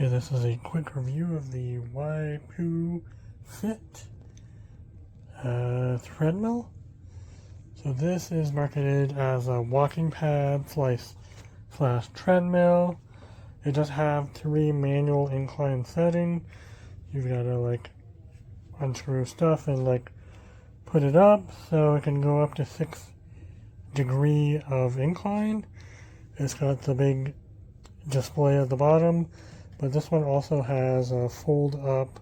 Okay, this is a quick review of the YPOO Fit Treadmill. So this is marketed as a walking pad slash treadmill. It does have 3 manual incline setting. You've got to unscrew stuff and put it up, so it can go up to 6 degree of incline. It's got the big display at the bottom, but this one also has a fold up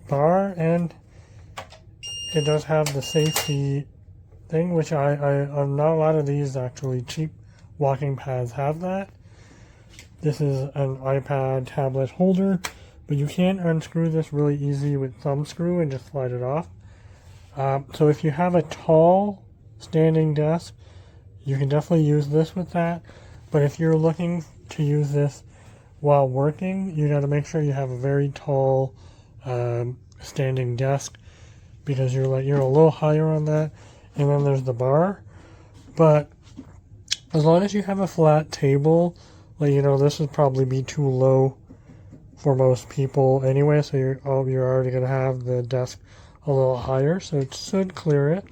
bar, and it does have the safety thing, which not a lot of these actually cheap walking pads have that. This is an iPad tablet holder, but you can unscrew this really easy with thumb screw and just slide it off. So if you have a tall standing desk, you can definitely use this with that. But if you're looking to use this while working, you got to make sure you have a very tall standing desk, because you're a little higher on that. And then there's the bar. But as long as you have a flat table, this would probably be too low for most people anyway. So you're already gonna have the desk a little higher, so it should clear it.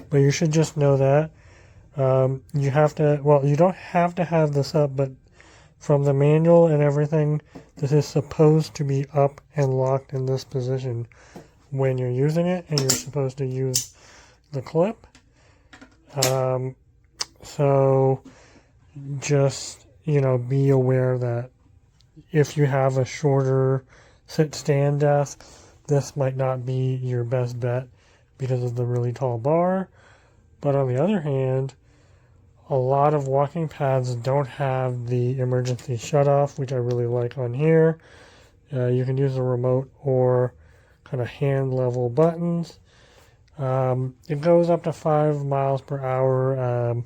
But you should just know that. You don't have to have this up, but from the manual and everything, this is supposed to be up and locked in this position when you're using it, and you're supposed to use the clip. So just, be aware that if you have a shorter sit-stand desk, this might not be your best bet because of the really tall bar. But on the other hand, a lot of walking pads don't have the emergency shutoff, which I really like on here. You can use a remote or kind of hand level buttons. It goes up to 5 miles per hour,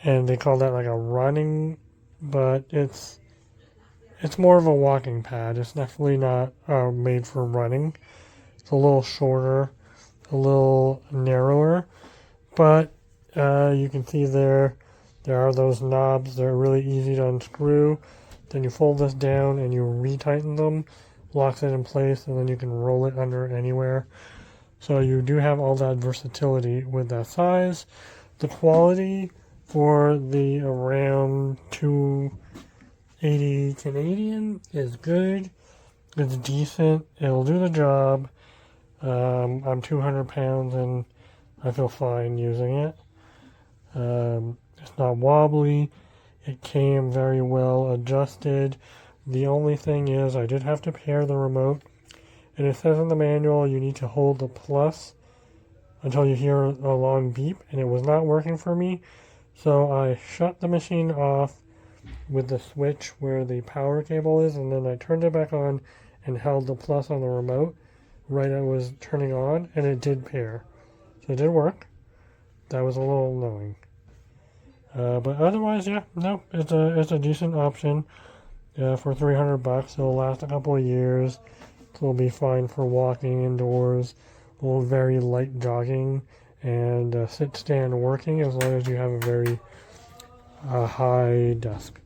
and they call that a running, but it's more of a walking pad. It's definitely not made for running. It's a little shorter, a little narrower, but you can see there are those knobs. They're really easy to unscrew. Then you fold this down and you retighten them, locks it in place, and then you can roll it under anywhere. So you do have all that versatility with that size. The quality for the around 280 Canadian is good. It's decent. It'll do the job. I'm 200 pounds and I feel fine using it. It's not wobbly. It came very well adjusted. The only thing is I did have to pair the remote, and it says in the manual you need to hold the plus until you hear a long beep, and it was not working for me. So I shut the machine off with the switch where the power cable is, and then I turned it back on and held the plus on the remote right as it was turning on, and it did pair. So it did work. That was a little annoying. But otherwise, yeah, no, it's a decent option for $300. It'll last a couple of years. It'll be fine for walking indoors, very light jogging, and sit-stand working, as long as you have a very high desk.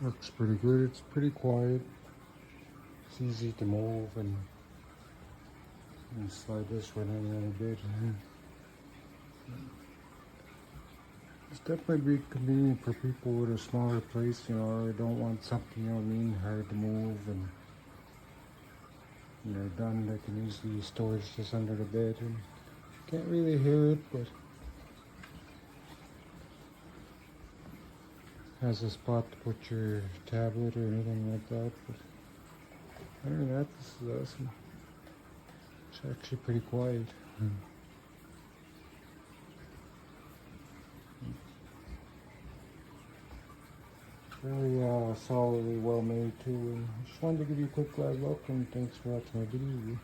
Looks pretty good. It's pretty quiet. It's easy to move and slide this one in a little bit. It's definitely be convenient for people with a smaller place, you know, or don't want something, you know what I mean, hard to move, and when they're done, they can easily use storage just under the bed, and can't really hear it, but has a spot to put your tablet or anything like that. But other than that, this is awesome. It's actually pretty quiet. Very solidly well made too. And I just wanted to give you a quick live look, and thanks for watching my video.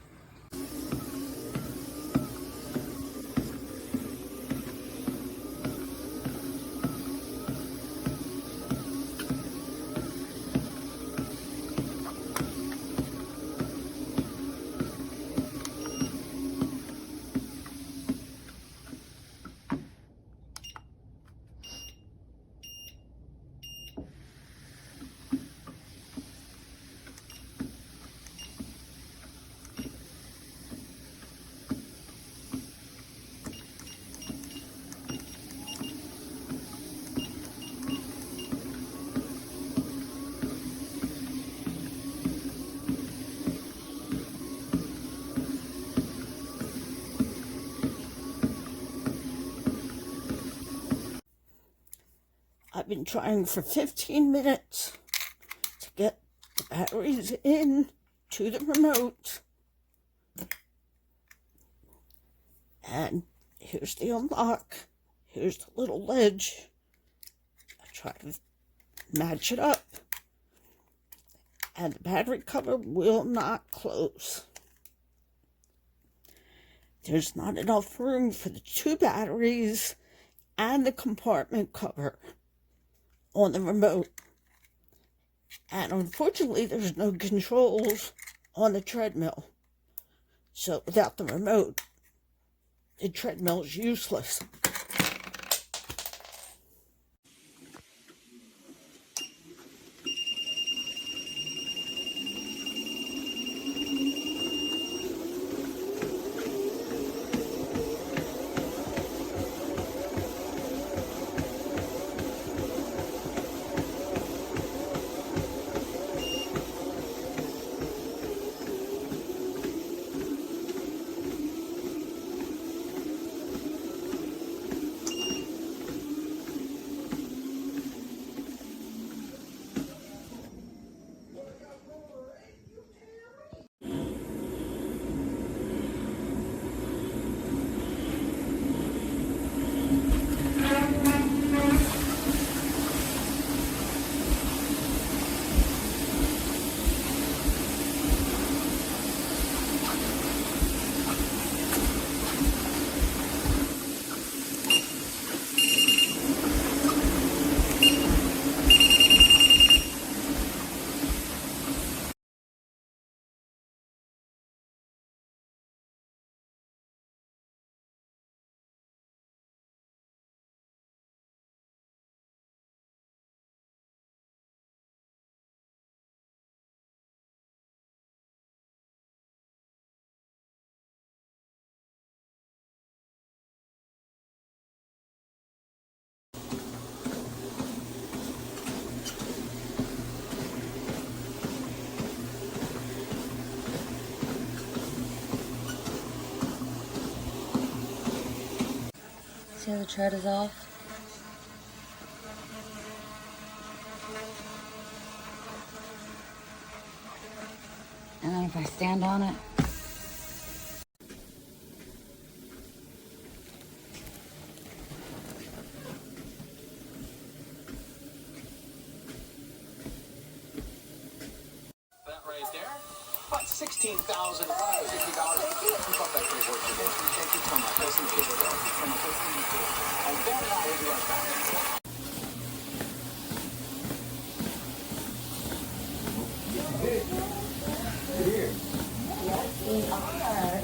I've been trying for 15 minutes to get the batteries in to the remote. And here's the unlock. Here's the little ledge. I try to match it up. And the battery cover will not close. There's not enough room for the 2 batteries and the compartment cover on the remote. And unfortunately, there's no controls on the treadmill. So without the remote, the treadmill is useless. See how the tread is off? And then if I stand on it, that right there, about $16,160. Keep up that great work today. Thank you so much. Listen to you. And then I will be right back. Here. Yes, we are.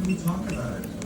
we talk about it.